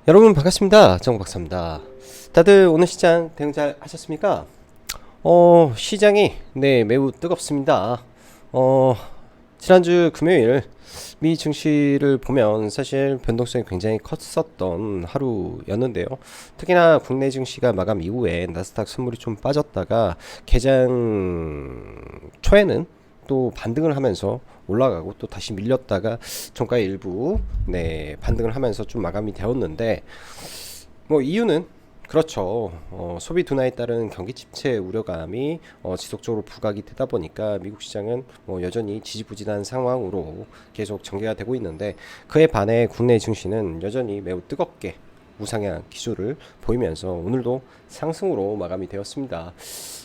여러분 반갑습니다. 정박사입니다. 다들 오늘 시장 대응 잘 하셨습니까? 시장이 매우 뜨겁습니다. 지난주 금요일 미 증시를 보면 사실 변동성이 굉장히 컸었던 하루였는데요. 특히나 국내 증시가 마감 이후에 나스닥 선물이 좀 빠졌다가 개장 초에는 또 반등을 하면서 올라가고 또 다시 밀렸다가 종가 일부 반등을 하면서 좀 마감이 되었는데, 뭐 이유는 그렇죠. 소비 둔화에 따른 경기 침체 우려감이 지속적으로 부각이 되다 보니까 미국 시장은 여전히 지지부진한 상황으로 계속 전개가 되고 있는데, 그에 반해 국내 증시는 여전히 매우 뜨겁게 우상향 기조를 보이면서 오늘도 상승으로 마감이 되었습니다.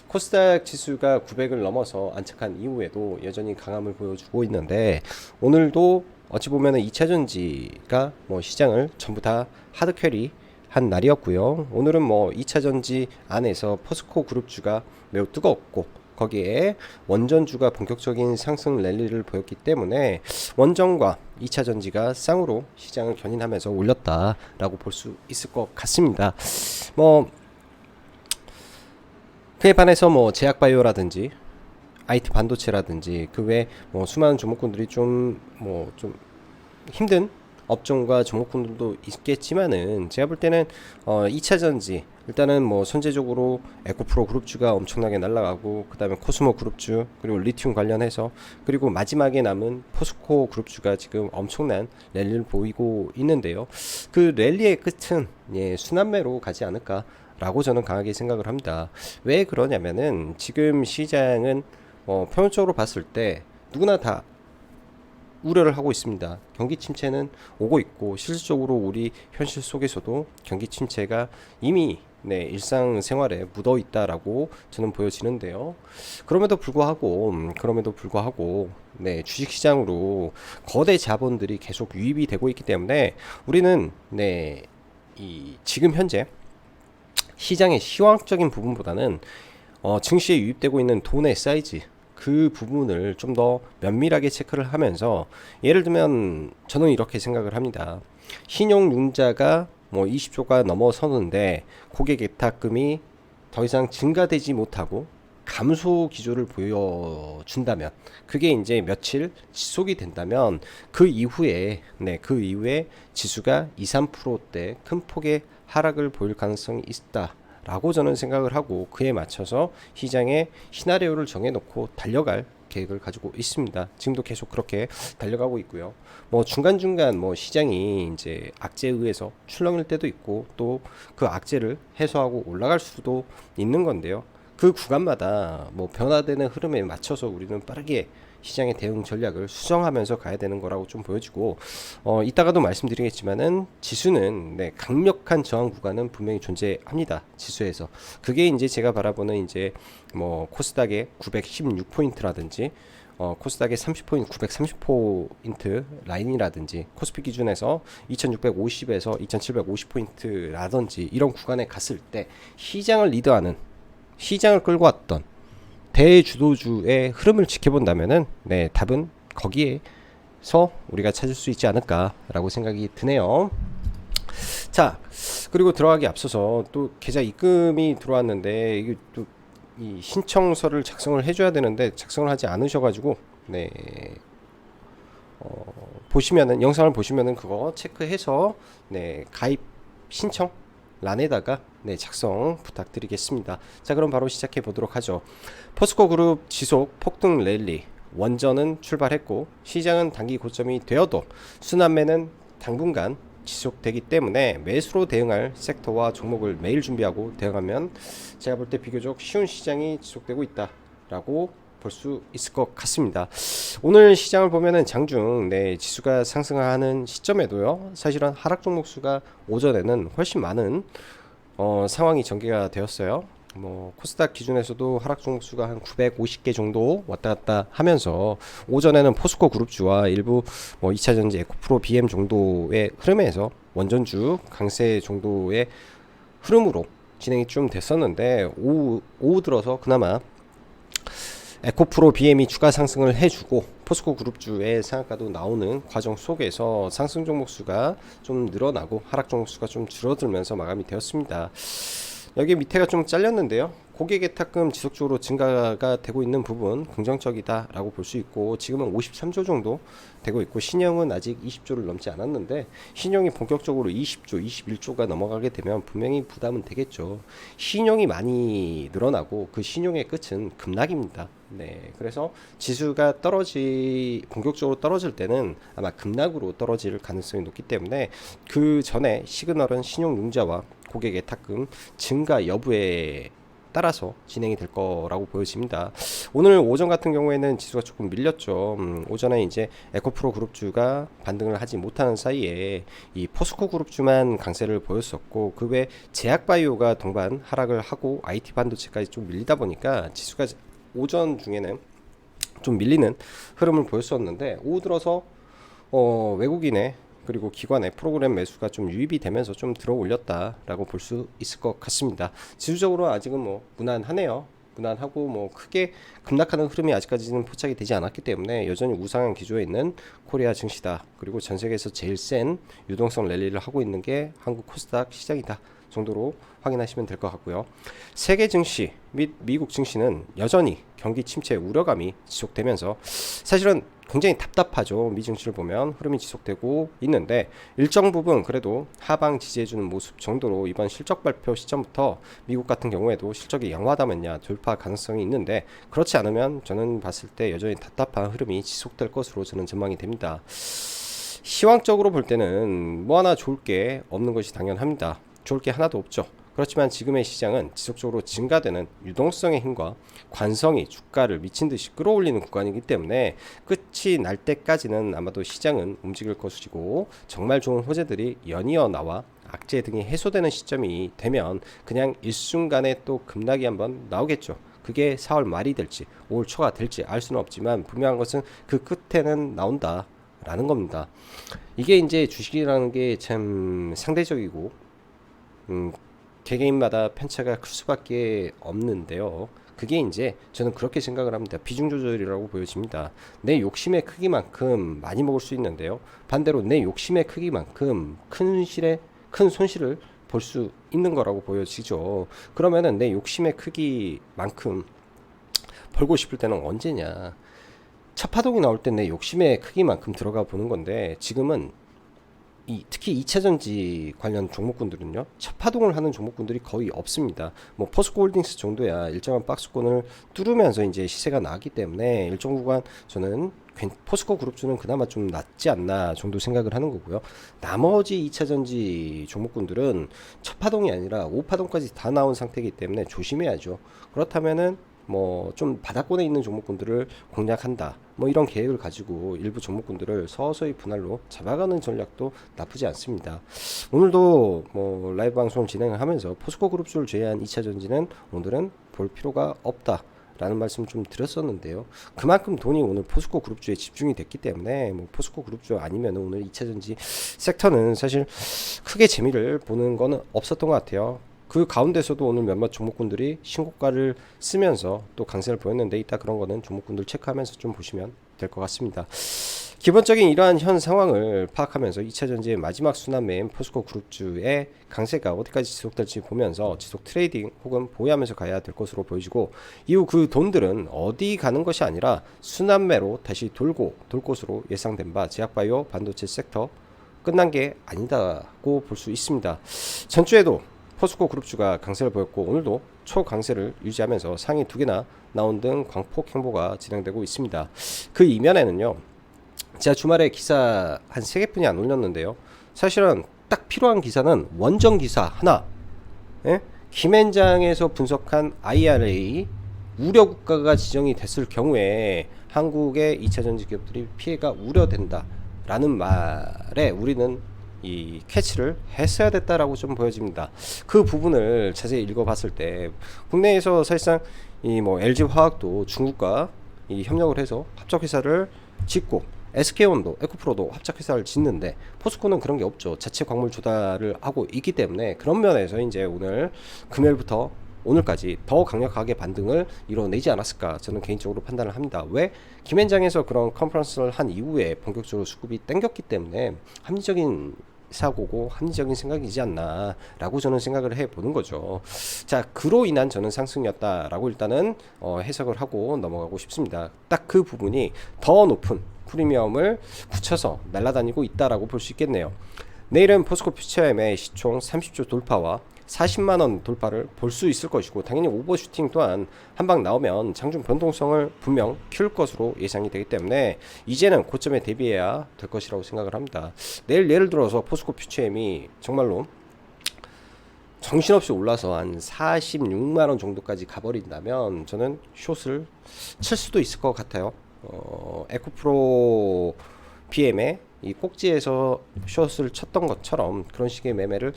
코스닥 지수가 900을 넘어서 안착한 이후에도 여전히 강함을 보여주고 있는데, 오늘도 어찌 보면은 2차전지가 시장을 전부 다 하드캐리 한 날이었고요. 오늘은 2차전지 안에서 포스코 그룹주가 매우 뜨겁고, 거기에 원전주가 본격적인 상승 랠리를 보였기 때문에 원전과 2차전지가 쌍으로 시장을 견인하면서 올렸다라고 볼 수 있을 것 같습니다. 그에 반해서 제약바이오라든지 IT 반도체라든지 그 외 수많은 종목군들이 좀 힘든 업종과 종목군들도 있겠지만은, 제가 볼 때는 2차전지 일단은 선제적으로 에코프로 그룹주가 엄청나게 날아가고, 그 다음에 코스모 그룹주, 그리고 리튬 관련해서, 그리고 마지막에 남은 포스코 그룹주가 지금 엄청난 랠리를 보이고 있는데요. 그 랠리의 끝은 순환매로 가지 않을까 라고 저는 강하게 생각을 합니다. 왜 그러냐면은 지금 시장은 평균적으로 봤을 때 누구나 다 우려를 하고 있습니다. 경기 침체는 오고 있고, 실질적으로 우리 현실 속에서도 경기 침체가 이미 일상생활에 묻어 있다라고 저는 보여지는데요. 그럼에도 불구하고 주식시장으로 거대 자본들이 계속 유입이 되고 있기 때문에 우리는 이 지금 현재 시장의 시황적인 부분보다는 증시에 유입되고 있는 돈의 사이즈, 그 부분을 좀 더 면밀하게 체크를 하면서, 예를 들면 저는 이렇게 생각을 합니다. 신용융자가 20조가 넘어서는데 고객 예탁금이 더 이상 증가되지 못하고 감소 기조를 보여준다면, 그게 이제 며칠 지속이 된다면 그 이후에 지수가 2~3%대 큰 폭의 하락을 보일 가능성이 있다 라고 저는 생각을 하고, 그에 맞춰서 시장의 시나리오를 정해놓고 달려갈 계획을 가지고 있습니다. 지금도 계속 그렇게 달려가고 있고요. 중간중간 시장이 이제 악재에 의해서 출렁일 때도 있고, 또 그 악재를 해소하고 올라갈 수도 있는 건데요. 그 구간마다 변화되는 흐름에 맞춰서 우리는 빠르게 시장의 대응 전략을 수정하면서 가야 되는 거라고 좀 보여지고, 이따가도 말씀드리겠지만은 지수는 강력한 저항 구간은 분명히 존재합니다. 지수에서 그게 이제 제가 바라보는 이제 코스닥의 916포인트라든지 코스닥의 30포인트, 930포인트 라인이라든지, 코스피 기준에서 2650에서 2750포인트라든지 이런 구간에 갔을 때 시장을 리드하는, 시장을 끌고 왔던 대주도주의 흐름을 지켜본다면은 답은 거기에서 우리가 찾을 수 있지 않을까라고 생각이 드네요. 자, 그리고 들어가기 앞서서 또 계좌 입금이 들어왔는데, 이게 또 이 신청서를 작성을 해줘야 되는데 작성을 하지 않으셔가지고, 보시면은, 영상을 보시면은 그거 체크해서 가입 신청 란에다가 작성 부탁드리겠습니다. 자, 그럼 바로 시작해 보도록 하죠. 포스코 그룹 지속 폭등 랠리, 원전은 출발했고 시장은 단기 고점이 되어도 순환매는 당분간 지속되기 때문에 매수로 대응할 섹터와 종목을 매일 준비하고 대응하면 제가 볼 때 비교적 쉬운 시장이 지속되고 있다라고 볼 수 있을 것 같습니다. 오늘 시장을 보면은 장중 지수가 상승하는 시점에도요, 사실은 하락 종목 수가 오전에는 훨씬 많은 상황이 전개가 되었어요. 코스닥 기준에서도 하락 종목 수가 한 950개 정도 왔다 갔다 하면서, 오전에는 포스코 그룹주와 일부 2차전지 에코프로 BM 정도의 흐름에서 원전주 강세 정도의 흐름으로 진행이 좀 됐었는데, 오후 들어서 그나마 에코프로 BM이 추가 상승을 해주고 포스코 그룹주의 상한가도 나오는 과정 속에서 상승 종목 수가 좀 늘어나고 하락 종목 수가 좀 줄어들면서 마감이 되었습니다. 여기 밑에가 좀 잘렸는데요. 고객예탁금 지속적으로 증가가 되고 있는 부분 긍정적이다 라고 볼 수 있고, 지금은 53조 정도 되고 있고 신용은 아직 20조를 넘지 않았는데 신용이 본격적으로 20조 21조가 넘어가게 되면 분명히 부담은 되겠죠. 신용이 많이 늘어나고 그 신용의 끝은 급락입니다. 네, 그래서 지수가 본격적으로 떨어질 때는 아마 급락으로 떨어질 가능성이 높기 때문에 그 전에 시그널은 신용융자와 고객예탁금 증가 여부에 따라서 진행이 될 거라고 보여집니다. 오늘 오전 같은 경우에는 지수가 조금 밀렸죠. 오전에 이제 에코프로 그룹주가 반등을 하지 못하는 사이에 이 포스코 그룹주만 강세를 보였었고, 그 외 제약바이오가 동반 하락을 하고 IT 반도체까지 좀 밀리다 보니까 지수가 오전 중에는 좀 밀리는 흐름을 보였었는데, 오후 들어서 외국인의 그리고 기관의 프로그램 매수가 좀 유입이 되면서 좀 들어 올렸다라고 볼 수 있을 것 같습니다. 지수적으로 아직은 뭐 무난하네요. 무난하고 뭐 크게 급락하는 흐름이 아직까지는 포착이 되지 않았기 때문에 여전히 우상향 기조에 있는 코리아 증시다. 그리고 전 세계에서 제일 센 유동성 랠리를 하고 있는 게 한국 코스닥 시장이다 정도로 확인하시면 될 것 같고요. 세계 증시 및 미국 증시는 여전히 경기 침체 우려감이 지속되면서 사실은 굉장히 답답하죠. 미 증시를 보면 흐름이 지속되고 있는데 일정 부분 그래도 하방 지지해주는 모습 정도로 이번 실적 발표 시점부터 미국 같은 경우에도 실적이 양호하다면야 돌파 가능성이 있는데, 그렇지 않으면 저는 봤을 때 여전히 답답한 흐름이 지속될 것으로 저는 전망이 됩니다. 시황적으로 볼 때는 뭐 하나 좋을 게 없는 것이 당연합니다. 좋을 게 하나도 없죠. 그렇지만 지금의 시장은 지속적으로 증가되는 유동성의 힘과 관성이 주가를 미친 듯이 끌어올리는 구간이기 때문에 끝이 날 때까지는 아마도 시장은 움직일 것이고, 정말 좋은 호재들이 연이어 나와 악재 등이 해소되는 시점이 되면 그냥 일순간에 또 급락이 한번 나오겠죠. 그게 4월 말이 될지 5월 초가 될지 알 수는 없지만 분명한 것은 그 끝에는 나온다 라는 겁니다. 이게 이제 주식이라는 게 참 상대적이고 개개인마다 편차가 클 수밖에 없는데요. 그게 이제 저는 그렇게 생각을 합니다. 비중 조절이라고 보여집니다. 내 욕심의 크기만큼 많이 먹을 수 있는데요. 반대로 내 욕심의 크기만큼 큰 손실을 볼 수 있는 거라고 보여지죠. 그러면은 내 욕심의 크기만큼 벌고 싶을 때는 언제냐? 첫 파동이 나올 때 내 욕심의 크기만큼 들어가 보는 건데, 지금은 특히 2차전지 관련 종목군들은요, 첫 파동을 하는 종목군들이 거의 없습니다. 뭐 포스코홀딩스 정도야 일정한 박스권을 뚫으면서 이제 시세가 나기 때문에 일정 구간 저는 포스코 그룹주는 그나마 좀 낫지 않나 정도 생각을 하는 거고요. 나머지 2차전지 종목군들은 첫 파동이 아니라 5파동까지 다 나온 상태이기 때문에 조심해야죠. 그렇다면은 뭐 좀 바닥권에 있는 종목군들을 공략한다, 뭐 이런 계획을 가지고 일부 종목군들을 서서히 분할로 잡아가는 전략도 나쁘지 않습니다. 오늘도 뭐 라이브 방송 진행을 하면서 포스코 그룹주를 제외한 2차전지는 오늘은 볼 필요가 없다 라는 말씀 좀 드렸었는데요. 그만큼 돈이 오늘 포스코 그룹주에 집중이 됐기 때문에 뭐 포스코 그룹주 아니면 오늘 2차전지 섹터는 사실 크게 재미를 보는 거는 없었던 것 같아요. 그 가운데서도 오늘 몇몇 종목군들이 신고가를 쓰면서 또 강세를 보였는데, 이따 그런 거는 종목군들 체크하면서 좀 보시면 될 것 같습니다. 기본적인 이러한 현 상황을 파악하면서 2차전지의 마지막 순환매인 포스코 그룹주의 강세가 어디까지 지속될지 보면서 지속 트레이딩 혹은 보유하면서 가야 될 것으로 보여지고, 이후 그 돈들은 어디 가는 것이 아니라 순환매로 다시 돌 것으로 예상된 바 제약바이오 반도체 섹터 끝난 게 아니다고 볼 수 있습니다. 전주에도 포스코 그룹주가 강세를 보였고 오늘도 초강세를 유지하면서 상위 2개나 나온 등 광폭 행보가 진행되고 있습니다. 그 이면에는요, 제가 주말에 기사 한 3개뿐이 안 올렸는데요, 사실은 딱 필요한 기사는 원정 기사 하나, 김앤장에서 분석한 IRA 우려 국가가 지정이 됐을 경우에 한국의 2차전지 기업들이 피해가 우려된다 라는 말에 우리는 이 캐치를 했어야 됐다라고 좀 보여집니다. 그 부분을 자세히 읽어봤을 때 국내에서 사실상 이 뭐 LG 화학도 중국과 이 협력을 해서 합작회사를 짓고, SK온도 에코프로도 합작회사를 짓는데 포스코는 그런 게 없죠. 자체 광물 조달을 하고 있기 때문에 그런 면에서 이제 오늘 금요일부터 오늘까지 더 강력하게 반등을 이뤄내지 않았을까 저는 개인적으로 판단을 합니다. 왜? 김현장에서 그런 컨퍼런스를 한 이후에 본격적으로 수급이 땡겼기 때문에 합리적인 사고고 합리적인 생각이지 않나 라고 저는 생각을 해보는 거죠. 자, 그로 인한 저는 상승이었다라고 일단은 해석을 하고 넘어가고 싶습니다. 딱 그 부분이 더 높은 프리미엄을 붙여서 날아다니고 있다라고 볼 수 있겠네요. 내일은 포스코 퓨처엠의 시총 30조 돌파와 40만원 돌파를 볼 수 있을 것이고, 당연히 오버슈팅 또한 한방 나오면 장중 변동성을 분명 키울 것으로 예상이 되기 때문에 이제는 고점에 대비해야 될 것이라고 생각을 합니다. 내일 예를 들어서 포스코 퓨처엠이 정말로 정신없이 올라서 한 46만원 정도까지 가버린다면 저는 숏을 칠 수도 있을 것 같아요. 에코프로 BM의 이 꼭지에서 숏을 쳤던 것처럼 그런 식의 매매를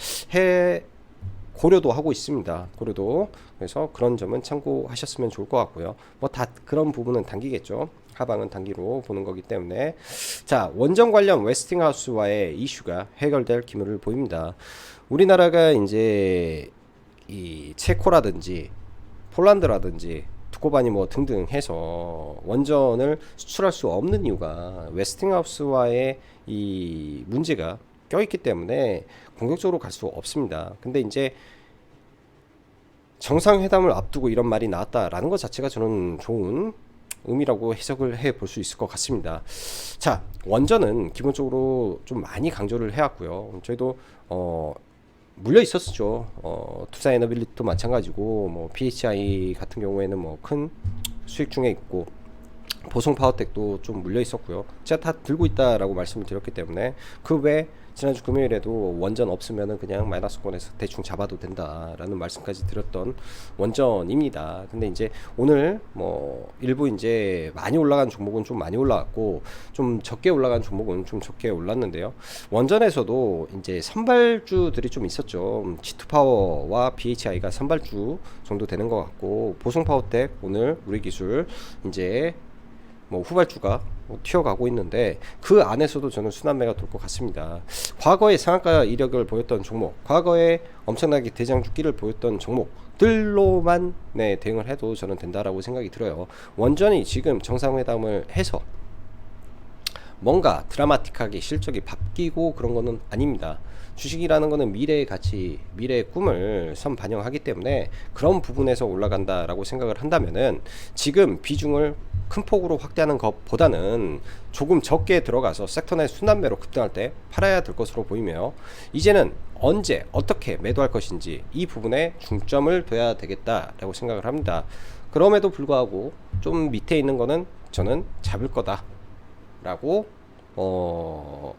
고려도 하고 있습니다. 고려도. 그래서 그런 점은 참고하셨으면 좋을 것 같고요. 뭐 다 그런 부분은 단기겠죠. 하방은 단기로 보는 거기 때문에. 자, 원전 관련 웨스팅하우스와의 이슈가 해결될 기미를 보입니다. 우리나라가 이제 이 체코라든지 폴란드라든지 두코바니 뭐 등등 해서 원전을 수출할 수 없는 이유가 웨스팅하우스와의 이 문제가 껴있기 때문에 공격적으로 갈 수 없습니다. 근데 이제 정상회담을 앞두고 이런 말이 나왔다라는 것 자체가 저는 좋은 의미라고 해석을 해 볼 수 있을 것 같습니다. 자, 원전은 기본적으로 좀 많이 강조를 해왔고요. 저희도 물려 있었죠. 투자에너빌리티도 마찬가지고, 뭐 PHI 같은 경우에는 뭐 큰 수익 중에 있고, 보송파워텍도 좀 물려 있었고요. 제가 다 들고 있다라고 말씀을 드렸기 때문에, 그 외 지난주 금요일에도 원전 없으면은 그냥 마이너스권에서 대충 잡아도 된다라는 말씀까지 드렸던 원전입니다. 근데 이제 오늘 뭐 일부 이제 많이 올라간 종목은 좀 많이 올라갔고, 좀 적게 올라간 종목은 좀 적게 올랐는데요. 원전에서도 이제 선발주들이 좀 있었죠. G2파워와 BHI가 선발주 정도 되는 것 같고, 보송파워텍 오늘 우리기술 이제 뭐 후발주가 튀어가고 있는데, 그 안에서도 저는 순환매가 돌 것 같습니다. 과거에 상한가 이력을 보였던 종목, 과거에 엄청나게 대장주기를 보였던 종목들로만 대응을 해도 저는 된다라고 생각이 들어요. 원전이 지금 정상회담을 해서 뭔가 드라마틱하게 실적이 바뀌고 그런 거는 아닙니다. 주식이라는 거는 미래의 가치, 미래의 꿈을 반영하기 때문에 그런 부분에서 올라간다라고 생각을 한다면은 지금 비중을 큰 폭으로 확대하는 것보다는 조금 적게 들어가서 섹터 내 순환매로 급등할 때 팔아야 될 것으로 보이며, 이제는 언제 어떻게 매도할 것인지 이 부분에 중점을 둬야 되겠다라고 생각을 합니다. 그럼에도 불구하고 좀 밑에 있는 거는 저는 잡을 거다 라고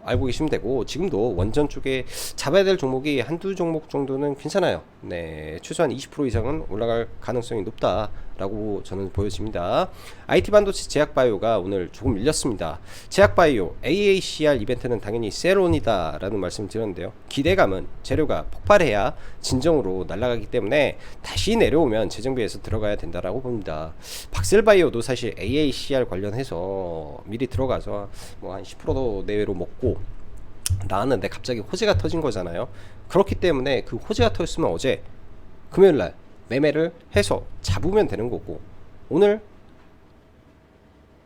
알고 계시면 되고, 지금도 원전 쪽에 잡아야 될 종목이 한두 종목 정도는 괜찮아요. 네, 최소한 20% 이상은 올라갈 가능성이 높다라고 저는 보여집니다. IT 반도체 제약바이오가 오늘 조금 밀렸습니다. 제약바이오 AACR 이벤트는 당연히 세론이다 라는 말씀을 드렸는데요. 기대감은 재료가 폭발해야 진정으로 날아가기 때문에 다시 내려오면 재정비에서 들어가야 된다라고 봅니다. 박셀바이오도 사실 AACR 관련해서 미리 들어가서 뭐 한 10% 내외로 먹고 나왔는데 갑자기 호재가 터진 거잖아요. 그렇기 때문에 그 호재가 터졌으면 어제 금요일날 매매를 해서 잡으면 되는 거고, 오늘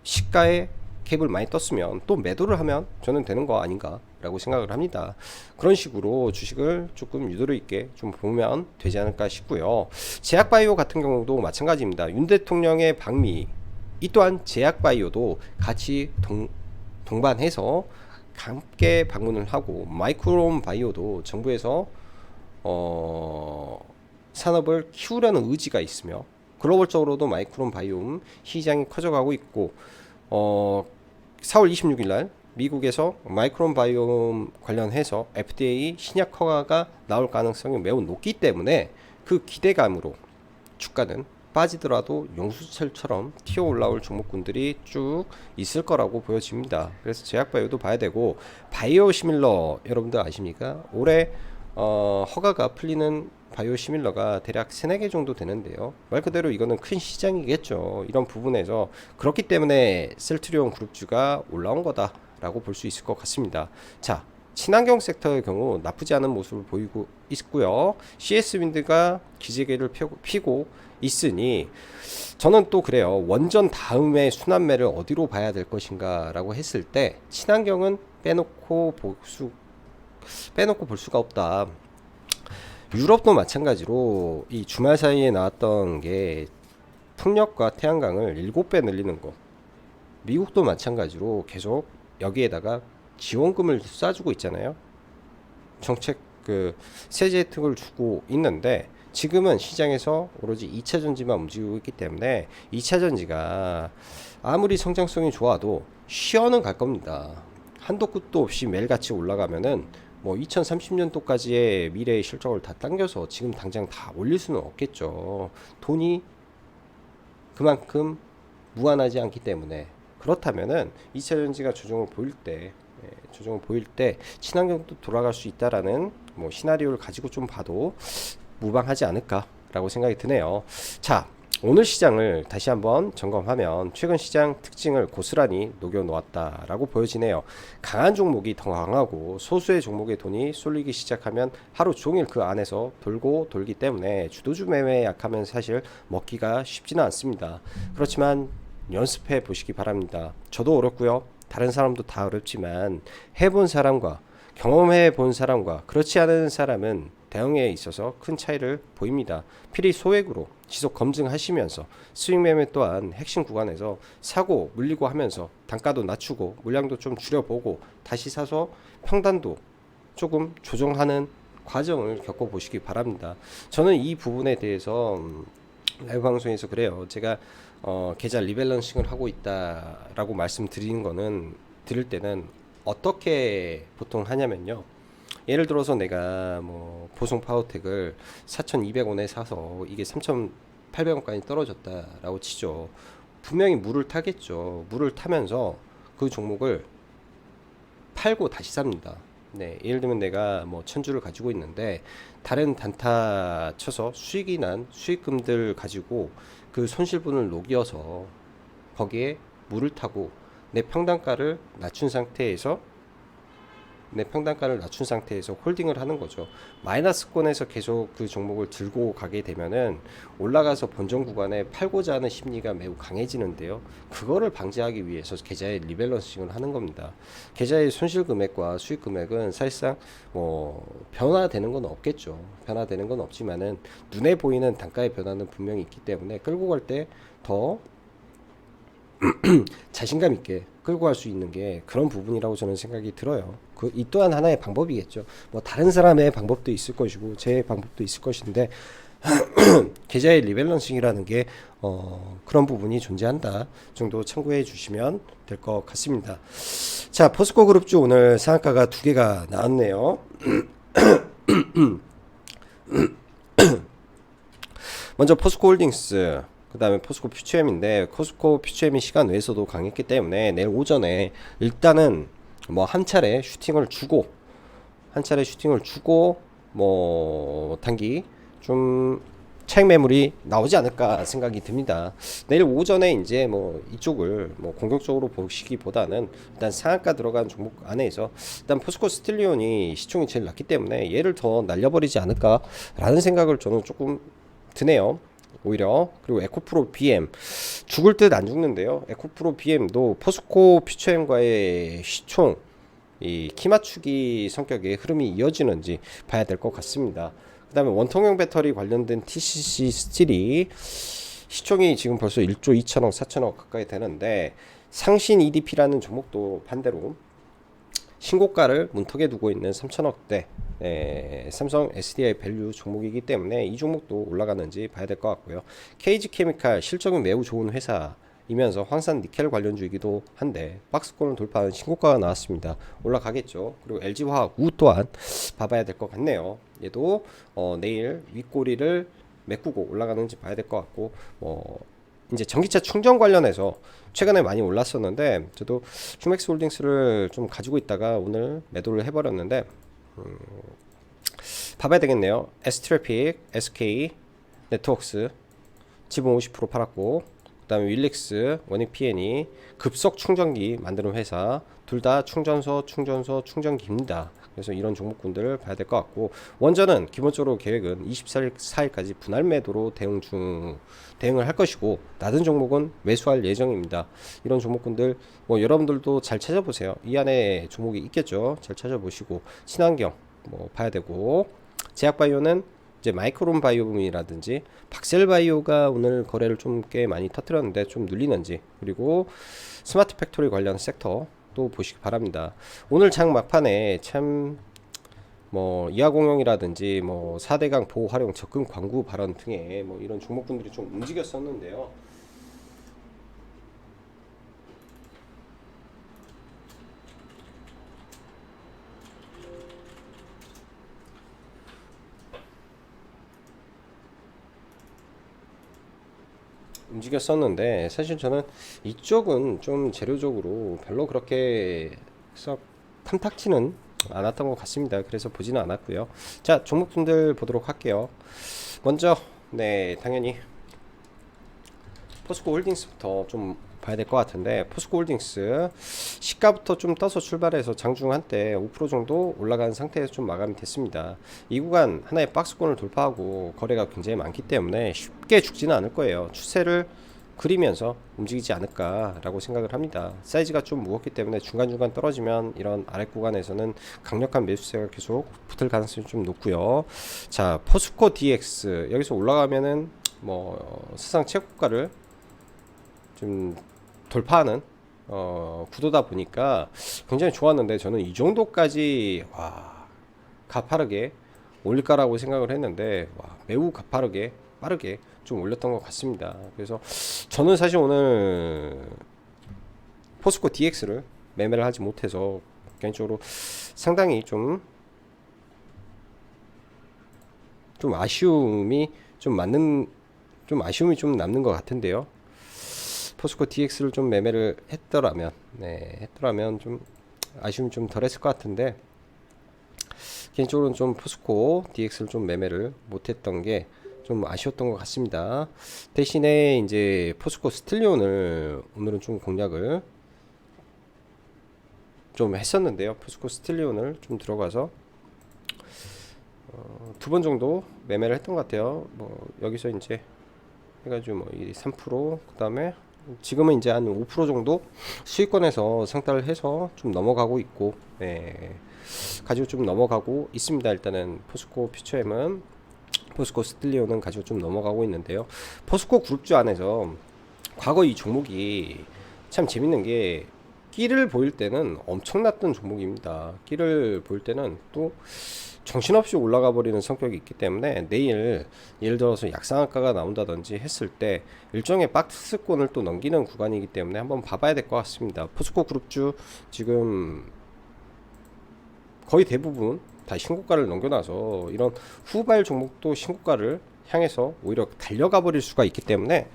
시가에 갭을 많이 떴으면 또 매도를 하면 저는 되는 거 아닌가 라고 생각을 합니다. 그런 식으로 주식을 조금 유도리 있게 좀 보면 되지 않을까 싶고요. 제약바이오 같은 경우도 마찬가지입니다. 윤 대통령의 방미, 이 또한 제약바이오도 같이 동반해서 함께 방문을 하고, 마이크론 바이오도 정부에서 산업을 키우려는 의지가 있으며, 글로벌적으로도 마이크론 바이옴 시장이 커져가고 있고, 4월 26일 날 미국에서 마이크론 바이옴 관련해서 FDA 신약 허가가 나올 가능성이 매우 높기 때문에 그 기대감으로 주가는 빠지더라도 용수철처럼 튀어 올라올 종목군들이 쭉 있을 거라고 보여집니다. 그래서 제약바이오도 봐야 되고, 바이오시밀러 여러분들 아십니까? 올해 허가가 풀리는 바이오시밀러가 대략 3-4개 정도 되는데요. 말 그대로 이거는 큰 시장이겠죠. 이런 부분에서 그렇기 때문에 셀트리온 그룹주가 올라온 거다 라고 볼 수 있을 것 같습니다. 자, 친환경 섹터의 경우 나쁘지 않은 모습을 보이고 있고요. CS 윈드가 기지개를 피고 있으니 저는 또 그래요. 원전 다음에 순환매를 어디로 봐야 될 것인가 라고 했을 때 친환경은 빼놓고 볼 수가 없다. 유럽도 마찬가지로 이 주말 사이에 나왔던 게 풍력과 태양광을 7배 늘리는 거. 미국도 마찬가지로 계속 여기에다가 지원금을 쏴주고 있잖아요. 정책 세제 혜택을 주고 있는데 지금은 시장에서 오로지 2차 전지만 움직이고 있기 때문에 2차 전지가 아무리 성장성이 좋아도 쉬어는 갈 겁니다. 한도 끝도 없이 매일같이 올라가면은 뭐 2030년도까지의 미래의 실적을 다 당겨서 지금 당장 다 올릴 수는 없겠죠. 돈이 그만큼 무한하지 않기 때문에. 그렇다면은 2차 전지가 조정을 보일 때 친환경도 돌아갈 수 있다라는 뭐 시나리오를 가지고 좀 봐도 무방하지 않을까라고 생각이 드네요. 자, 오늘 시장을 다시 한번 점검하면 최근 시장 특징을 고스란히 녹여 놓았다라고 보여지네요. 강한 종목이 더 강하고 소수의 종목의 돈이 쏠리기 시작하면 하루 종일 그 안에서 돌기 때문에 주도주 매매에 약하면 사실 먹기가 쉽지는 않습니다. 그렇지만 연습해 보시기 바랍니다. 저도 어렵고요. 다른 사람도 다 어렵지만 해본 사람과 경험해 본 사람과 그렇지 않은 사람은 대응에 있어서 큰 차이를 보입니다. 필히 소액으로 지속 검증하시면서 스윙 매매 또한 핵심 구간에서 사고 물리고 하면서 단가도 낮추고 물량도 좀 줄여보고 다시 사서 평단도 조금 조정하는 과정을 겪어보시기 바랍니다. 저는 이 부분에 대해서 라이브 방송에서 그래요. 제가 계좌 리밸런싱을 하고 있다라고 말씀드리는 거는 들을 때는 어떻게 보통 하냐면요. 예를 들어서 내가 뭐 보송 파워텍을 4,200원에 사서 이게 3,800원까지 떨어졌다라고 치죠. 분명히 물을 타겠죠. 물을 타면서 그 종목을 팔고 다시 삽니다. 네, 예를 들면 내가 뭐 1,000주를 가지고 있는데 다른 단타 쳐서 수익이 난 수익금들 가지고 그 손실분을 녹여서 거기에 물을 타고 내 평단가를 낮춘 상태에서 홀딩을 하는 거죠. 마이너스권에서 계속 그 종목을 들고 가게 되면은 올라가서 본전 구간에 팔고자 하는 심리가 매우 강해지는데요. 그거를 방지하기 위해서 계좌의 리밸런싱을 하는 겁니다. 계좌의 손실 금액과 수익 금액은 사실상 뭐 변화되는 건 없겠죠. 변화되는 건 없지만은 눈에 보이는 단가의 변화는 분명히 있기 때문에 끌고 갈 때 더 자신감 있게 끌고 갈 수 있는 게 그런 부분이라고 저는 생각이 들어요. 이 또한 하나의 방법이겠죠. 뭐 다른 사람의 방법도 있을 것이고 제 방법도 있을 것인데 계좌의 리밸런싱이라는 게 그런 부분이 존재한다 정도 참고해 주시면 될 것 같습니다. 자, 포스코 그룹주 오늘 상한가가 2개가 나왔네요. 먼저 포스코 홀딩스, 그 다음에 포스코 퓨처엠인데 포스코 퓨처엠이 시간 외에서도 강했기 때문에 내일 오전에 일단은 뭐 한 차례 슈팅을 주고 뭐 단기 좀 차익 매물이 나오지 않을까 생각이 듭니다. 내일 오전에 이제 뭐 이쪽을 뭐 공격적으로 보시기보다는 일단 상한가 들어간 종목 안에서 일단 포스코 스틸리온이 시총이 제일 낮기 때문에 얘를 더 날려버리지 않을까라는 생각을 저는 조금 드네요. 오히려. 그리고 에코프로 BM 죽을 듯 안 죽는데요. 에코프로 BM도 포스코 퓨처엠과의 시총 이 키맞추기 성격의 흐름이 이어지는지 봐야 될 것 같습니다. 그 다음에 원통형 배터리 관련된 TCC 스틸이 시총이 지금 벌써 1조 2천억 4천억 가까이 되는데 상신 EDP라는 종목도 반대로 신고가를 문턱에 두고 있는 3천억대 삼성 SDI 밸류 종목이기 때문에 이 종목도 올라가는지 봐야 될 것 같고요. KG 케미칼 실적은 매우 좋은 회사이면서 황산 니켈 관련주이기도 한데 박스권을 돌파하는 신고가가 나왔습니다. 올라가겠죠. 그리고 LG화학 우 또한 봐봐야 될 것 같네요. 얘도 내일 윗꼬리를 메꾸고 올라가는지 봐야 될 것 같고 이제 전기차 충전 관련해서 최근에 많이 올랐었는데 저도 휴맥스 홀딩스를 좀 가지고 있다가 오늘 매도를 해버렸는데 봐봐야 되겠네요. S트래픽, SK 네트워크스 지분 50% 팔았고 그다음에 윌릭스, 원익 PN이 급속 충전기 만드는 회사, 둘 다 충전기입니다. 그래서 이런 종목군들을 봐야 될 것 같고, 원전은 기본적으로 계획은 24일까지 분할 매도로 대응을 할 것이고, 낮은 종목은 매수할 예정입니다. 이런 종목군들 뭐 여러분들도 잘 찾아보세요. 이 안에 종목이 있겠죠. 잘 찾아보시고, 친환경 뭐 봐야 되고, 제약바이오는 이제 마이크론 바이오음이라든지 박셀바이오가 오늘 거래를 좀 꽤 많이 터뜨렸는데 좀 눌리는지, 그리고 스마트 팩토리 관련 섹터 또 보시기 바랍니다. 오늘 장 막판에 참 뭐 이하공용이라든지 뭐 4대강 보호 활용 접근 광구 발언 등의 뭐 이런 종목군들이 좀 움직였었는데요. 움직였었는데 사실 저는 이쪽은 좀 재료적으로 별로 그렇게 썩 탐탁지는 않았던 것 같습니다. 그래서 보지는 않았고요. 자, 종목분들 보도록 할게요. 먼저 네, 당연히 포스코 홀딩스부터 좀 봐야 될 것 같은데, 포스코 홀딩스 시가부터 좀 떠서 출발해서 장중 한때 5% 정도 올라간 상태에서 좀 마감이 됐습니다. 이 구간 하나의 박스권을 돌파하고 거래가 굉장히 많기 때문에 쉽게 죽지는 않을 거예요. 추세를 그리면서 움직이지 않을까라고 생각을 합니다. 사이즈가 좀 무겁기 때문에 중간중간 떨어지면 이런 아랫 구간에서는 강력한 매수세가 계속 붙을 가능성이 좀 높고요. 자, 포스코 DX 여기서 올라가면은 뭐 사상 최고가를 좀 돌파하는 구도다 보니까 굉장히 좋았는데, 저는 이 정도까지 가파르게 올릴까라고 생각을 했는데 매우 가파르게 빠르게 좀 올렸던 것 같습니다. 그래서 저는 사실 오늘 포스코 DX를 매매를 하지 못해서 개인적으로 상당히 좀 아쉬움이 좀 남는 것 같은데요. 포스코 DX를 좀 매매를 했더라면 좀 아쉬움이 좀 덜했을 것 같은데, 개인적으로는 좀 포스코 DX를 좀 매매를 못했던 게 좀 아쉬웠던 것 같습니다. 대신에 이제 포스코 스틸리온을 오늘은 좀 공략을 좀 했었는데요. 포스코 스틸리온을 좀 들어가서 두 번 정도 매매를 했던 것 같아요. 뭐 여기서 이제 해가지고 뭐 3%, 그 다음에 지금은 이제 한 5% 정도 수익권에서 상따를 해서 좀 넘어가고 있고, 가지고 좀 넘어가고 있습니다. 일단은 포스코 퓨처엠은, 포스코 스틸리온은 가지고 좀 넘어가고 있는데요. 포스코 그룹주 안에서 과거 이 종목이 참 재밌는 게, 끼를 보일 때는 엄청났던 종목입니다. 끼를 보일 때는 또 정신없이 올라가 버리는 성격이 있기 때문에, 내일 예를 들어서 약상한가가 나온다든지 했을 때 일종의 박스권을 또 넘기는 구간이기 때문에 한번 봐봐야 될 것 같습니다. 포스코 그룹주 지금 거의 대부분 다 신고가를 넘겨놔서 이런 후발 종목도 신고가를 향해서 오히려 달려가 버릴 수가 있기 때문에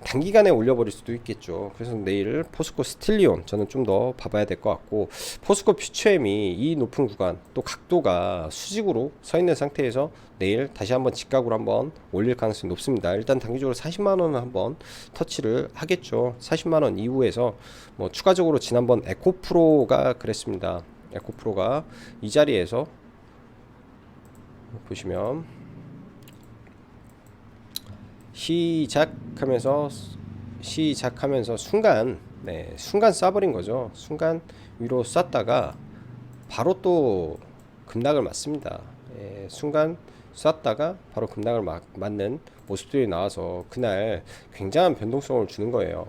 단기간에 올려버릴 수도 있겠죠. 그래서 내일 포스코 스틸리온 저는 좀 더 봐봐야 될 것 같고, 포스코 퓨처엠이 이 높은 구간 또 각도가 수직으로 서 있는 상태에서 내일 다시 한번 직각으로 한번 올릴 가능성이 높습니다. 일단 단기적으로 40만원은 한번 터치를 하겠죠. 40만원 이후에서 뭐 추가적으로 지난번 에코프로가 그랬습니다. 에코프로가 이 자리에서 보시면 시작하면서 순간 쏴버린 거죠. 순간 위로 쐈다가 바로 또 급락을 맞습니다. 순간 쐈다가 바로 급락을 맞는 모습들이 나와서 그날 굉장한 변동성을 주는 거예요.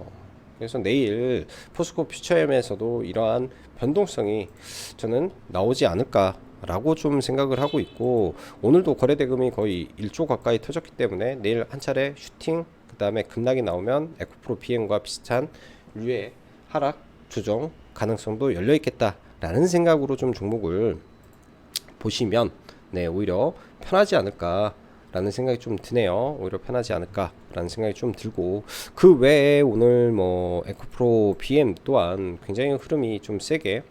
그래서 내일 포스코 퓨처엠에서도 이러한 변동성이 저는 나오지 않을까 라고 좀 생각을 하고 있고, 오늘도 거래 대금이 거의 1조 가까이 터졌기 때문에 내일 한 차례 슈팅, 그 다음에 급락이 나오면 에코프로 BM과 비슷한 류의 하락 조정 가능성도 열려 있겠다 라는 생각으로 좀 종목을 보시면 오히려 편하지 않을까 라는 생각이 좀 드네요. 오히려 편하지 않을까 라는 생각이 좀 들고, 그 외에 오늘 뭐 에코프로 BM 또한 굉장히 흐름이 좀 세게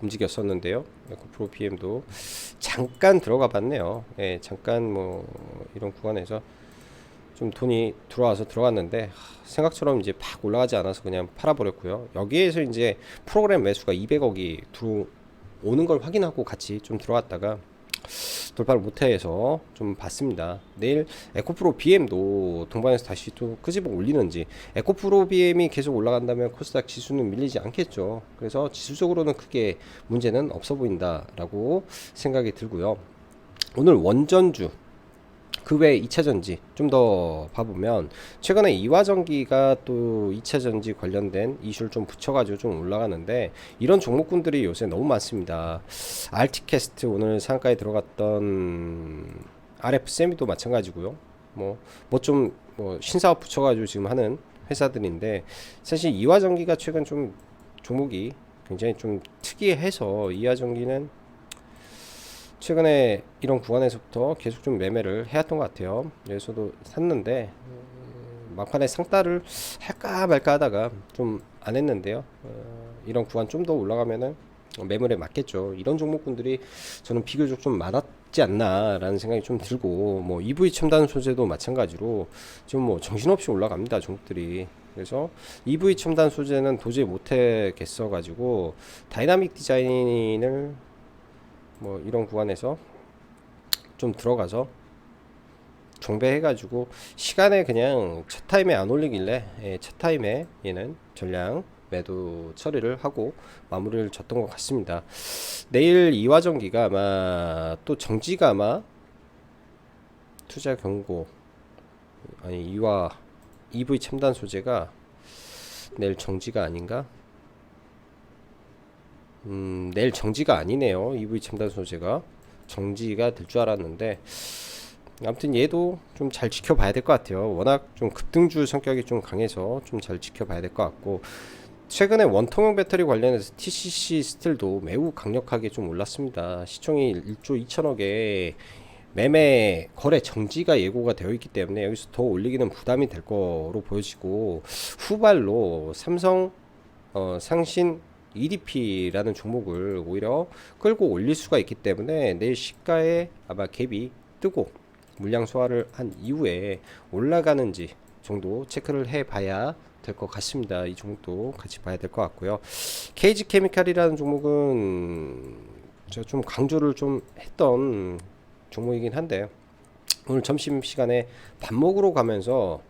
움직였었는데요. 에코프로 BM도 잠깐 들어가 봤네요. 잠깐 뭐 이런 구간에서 좀 돈이 들어와서 들어갔는데 생각처럼 이제 팍 올라가지 않아서 그냥 팔아버렸고요. 여기에서 이제 프로그램 매수가 200억이 들어오는 걸 확인하고 같이 좀 들어갔다가 돌파를 못해서 좀 봤습니다. 내일 에코프로 BM도 동반해서 다시 또 끄집어 올리는지, 에코프로 BM이 계속 올라간다면 코스닥 지수는 밀리지 않겠죠. 그래서 지수적으로는 크게 문제는 없어 보인다라고 생각이 들고요. 오늘 원전주 그 외에 2차전지 좀 더 봐보면 최근에 이화전기가 또 2차전지 관련된 이슈를 좀 붙여가지고 좀 올라가는데, 이런 종목군들이 요새 너무 많습니다. 알티캐스트 오늘 상가에 들어갔던 RF세미도 마찬가지고요. 뭐 신사업 붙여가지고 지금 하는 회사들인데, 사실 이화전기가 최근 좀 종목이 굉장히 좀 특이해서 이화전기는 최근에 이런 구간에서부터 계속 좀 매매를 해왔던 것 같아요. 여기서도 샀는데 막판에 상따를 할까 말까 하다가 좀 안 했는데요. 이런 구간 좀 더 올라가면은 매물에 맞겠죠. 이런 종목군들이 저는 비교적 좀 많았지 않나라는 생각이 좀 들고, 뭐 EV 첨단 소재도 마찬가지로 지금 뭐 정신없이 올라갑니다, 종목들이. 그래서 EV 첨단 소재는 도저히 못하겠어 가지고 다이나믹 디자인을 뭐 이런 구간에서 좀 들어가서 정배해가지고 시간에 그냥 첫 타임에 안 올리길래 첫 타임에 얘는 전량 매도 처리를 하고 마무리를 졌던 것 같습니다. 내일 이화전기가 아마 또 정지가 아마 투자 경고, 아니 이화 EV 첨단 소재가 내일 정지가 아닌가? 내일 정지가 아니네요. EV 첨단 소재가 정지가 될 줄 알았는데, 아무튼 얘도 좀 잘 지켜봐야 될 것 같아요. 워낙 좀 급등주 성격이 좀 강해서 좀 잘 지켜봐야 될 것 같고, 최근에 원통형 배터리 관련해서 TCC 스틸도 매우 강력하게 좀 올랐습니다. 시총이 1조 2천억에 매매 거래 정지가 예고가 되어 있기 때문에 여기서 더 올리기는 부담이 될 거로 보여지고, 후발로 삼성 상신 EDP라는 종목을 오히려 끌고 올릴 수가 있기 때문에 내일 시가에 아마 갭이 뜨고 물량 소화를 한 이후에 올라가는지 정도 체크를 해 봐야 될 것 같습니다. 이 종목도 같이 봐야 될 것 같고요. KG 케미칼이라는 종목은 제가 좀 강조를 좀 했던 종목이긴 한데, 오늘 점심시간에 밥 먹으러 가면서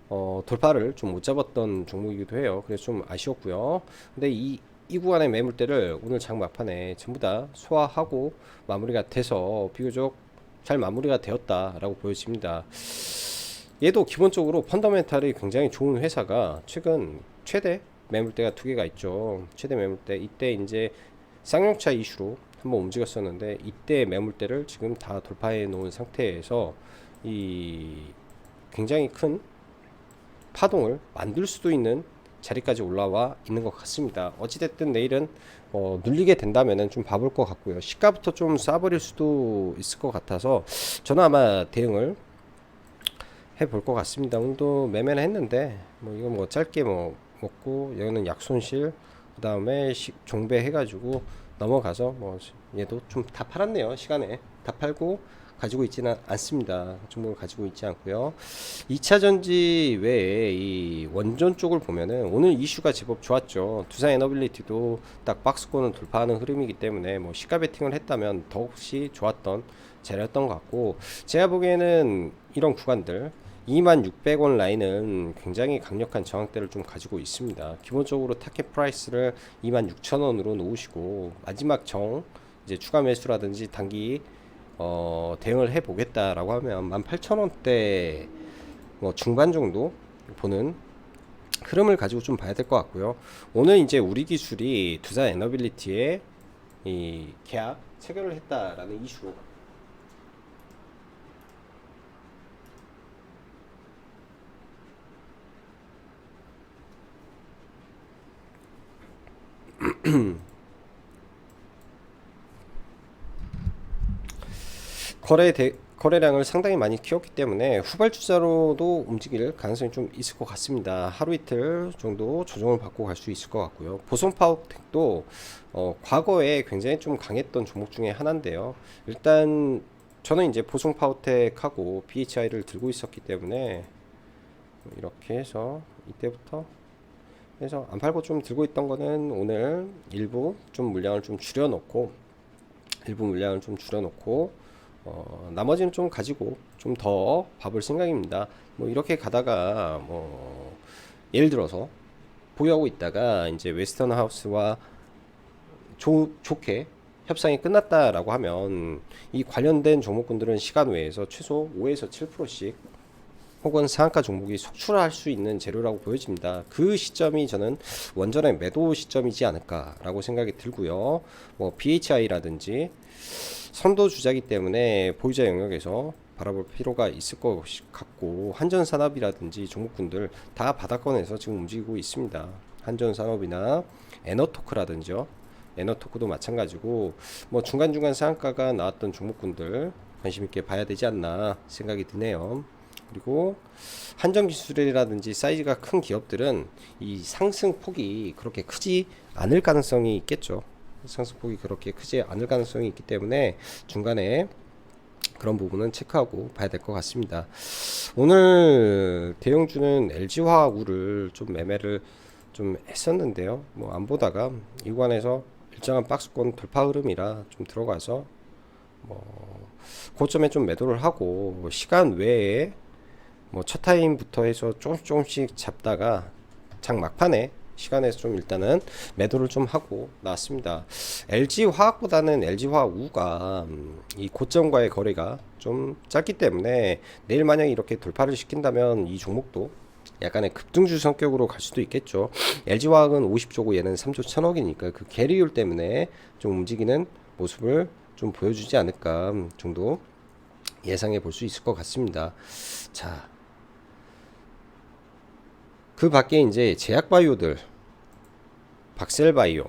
돌파를 좀 못 잡았던 종목이기도 해요. 그래서 좀 아쉬웠고요. 근데 이 구간의 매물대를 오늘 장 막판에 전부 다 소화하고 마무리가 돼서 비교적 잘 마무리가 되었다라고 보여집니다. 얘도 기본적으로 펀더멘탈이 굉장히 좋은 회사가 최근 최대 매물대가 두 개가 있죠. 최대 매물대, 이때 이제 쌍용차 이슈로 한번 움직였었는데, 이때 매물대를 지금 다 돌파해 놓은 상태에서 이 굉장히 큰 파동을 만들 수도 있는 자리까지 올라와 있는 것 같습니다. 어찌됐든 내일은 눌리게 된다면은 좀 봐볼 것 같고요. 시가부터 좀 쏴버릴 수도 있을 것 같아서 저는 아마 대응을 해볼 것 같습니다. 오늘도 매매는 했는데 뭐 이거 뭐 짧게 뭐 먹고, 여기는 약손실, 그 다음에 종배 해가지고 넘어가서 뭐 얘도 좀 다 팔았네요. 시간에 다 팔고 가지고 있지는 않습니다. 종목을 가지고 있지 않고요. 2차전지 외에 이 원전 쪽을 보면은 오늘 이슈가 제법 좋았죠. 두산 에너빌리티도 딱 박스권을 돌파하는 흐름이기 때문에 뭐 시가 베팅을 했다면 더욱이 좋았던 자리였던 것 같고, 제가 보기에는 이런 구간들 2600원 라인은 굉장히 강력한 저항대를 좀 가지고 있습니다. 기본적으로 타켓 프라이스를 26,000원으로 놓으시고, 마지막 이제 추가 매수라든지 단기 대응을 해 보겠다라고 하면 18,000원대 뭐 중반 정도 보는 흐름을 가지고 좀 봐야 될 것 같고요. 오늘 이제 우리 기술이 두산 에너빌리티에 이 계약 체결을 했다라는 이슈로 거래량을 상당히 많이 키웠기 때문에 후발주자로도 움직일 가능성이 좀 있을 것 같습니다. 하루 이틀 정도 조정을 받고 갈 수 있을 것 같고요. 보손파워텍도 과거에 굉장히 좀 강했던 종목 중에 하나인데요. 일단 저는 이제 보손파워텍하고 BHI를 들고 있었기 때문에 이렇게 해서 이때부터 해서 안 팔고 좀 들고 있던 거는 오늘 일부 좀 물량을 좀 줄여놓고 나머지는 좀 가지고 좀 더 봐볼 생각입니다. 뭐 이렇게 가다가 뭐 예를 들어서 보유하고 있다가 이제 웨스턴 하우스와 좋게 협상이 끝났다라고 하면 이 관련된 종목군들은 시간 외에서 최소 5에서 7%씩 혹은 상한가 종목이 속출할 수 있는 재료라고 보여집니다. 그 시점이 저는 원전의 매도 시점이지 않을까라고 생각이 들고요. 뭐 BHI라든지 선도 주자기 때문에 보유자 영역에서 바라볼 필요가 있을 것 같고, 한전산업이라든지 종목군들 다 바닥권에서 지금 움직이고 있습니다. 한전산업이나 에너토크라든지요. 에너토크도 마찬가지고 뭐 중간중간 상한가가 나왔던 종목군들 관심 있게 봐야 되지 않나 생각이 드네요. 그리고 한전기술이라든지 사이즈가 큰 기업들은 이 상승폭이 그렇게 크지 않을 가능성이 있겠죠. 상승폭이 그렇게 크지 않을 가능성이 있기 때문에 중간에 그런 부분은 체크하고 봐야 될 것 같습니다. 오늘 대형주는 LG화학우를 좀 매매를 좀 했었는데요. 뭐 안 보다가 이관에서 일정한 박스권 돌파 흐름이라 좀 들어가서 뭐 고점에 좀 매도를 하고 시간 외에 뭐 첫 타임부터 해서 조금씩 잡다가 장 막판에 시간에서 좀 일단은 매도를 좀 하고 나왔습니다. LG화학보다는 LG화학우가 이 고점과의 거래가 좀 짧기 때문에 내일 만약 이렇게 돌파를 시킨다면 이 종목도 약간의 급등주 성격으로 갈 수도 있겠죠. LG화학은 50조고 얘는 3조 1천억이니까 그 계리율 때문에 좀 움직이는 모습을 좀 보여주지 않을까 정도 예상해 볼 수 있을 것 같습니다. 자, 그 밖에 이제 제약바이오들, 박셀바이오,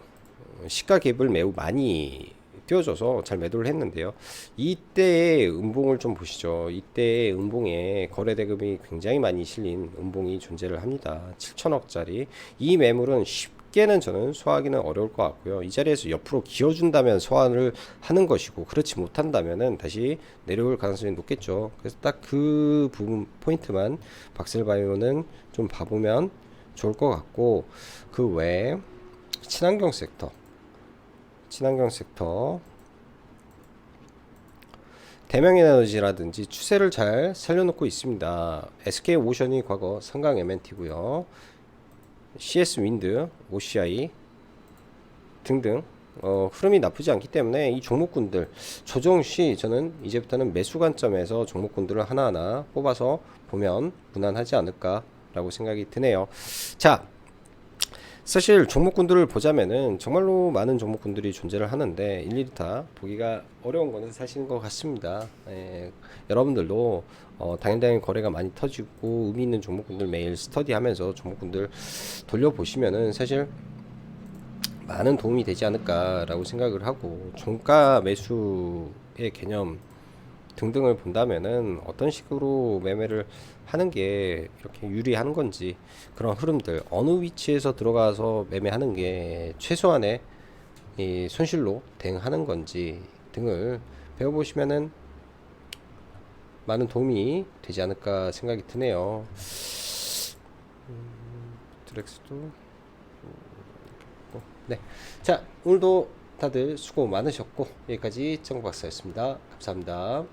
시가 갭을 매우 많이 띄워줘서 잘 매도를 했는데요. 이때의 음봉을 좀 보시죠. 이때의 음봉에 거래대금이 굉장히 많이 실린 음봉이 존재를 합니다. 7천억짜리. 이 매물은 쉽게는 저는 소화하기는 어려울 것 같고요. 이 자리에서 옆으로 기어준다면 소화를 하는 것이고, 그렇지 못한다면은 다시 내려올 가능성이 높겠죠. 그래서 딱 그 부분 포인트만 박셀바이오는 좀 봐보면 좋을 것 같고, 그 외에 친환경 섹터 대명에너지라든지 추세를 잘 살려놓고 있습니다. SK오션이 과거 상강 MNT고요. CS윈드, OCI 등등 흐름이 나쁘지 않기 때문에 이 종목군들 조정시 저는 이제부터는 매수 관점에서 종목군들을 하나하나 뽑아서 보면 무난하지 않을까라고 생각이 드네요. 자, 사실 종목군들을 보자면은 정말로 많은 종목군들이 존재를 하는데 일일이 다 보기가 어려운 거는 사실인 것 같습니다. 여러분들도 당연히 거래가 많이 터지고 의미 있는 종목군들 매일 스터디하면서 종목군들 돌려보시면은 사실 많은 도움이 되지 않을까라고 생각을 하고, 종가 매수의 개념 등등을 본다면은 어떤 식으로 매매를 하는 게 이렇게 유리한 건지, 그런 흐름들 어느 위치에서 들어가서 매매하는 게 최소한의 이 손실로 대응하는 건지 등을 배워보시면은 많은 도움이 되지 않을까 생각이 드네요. 드렉스도 네, 자 오늘도 다들 수고 많으셨고 여기까지 정박사였습니다. 감사합니다.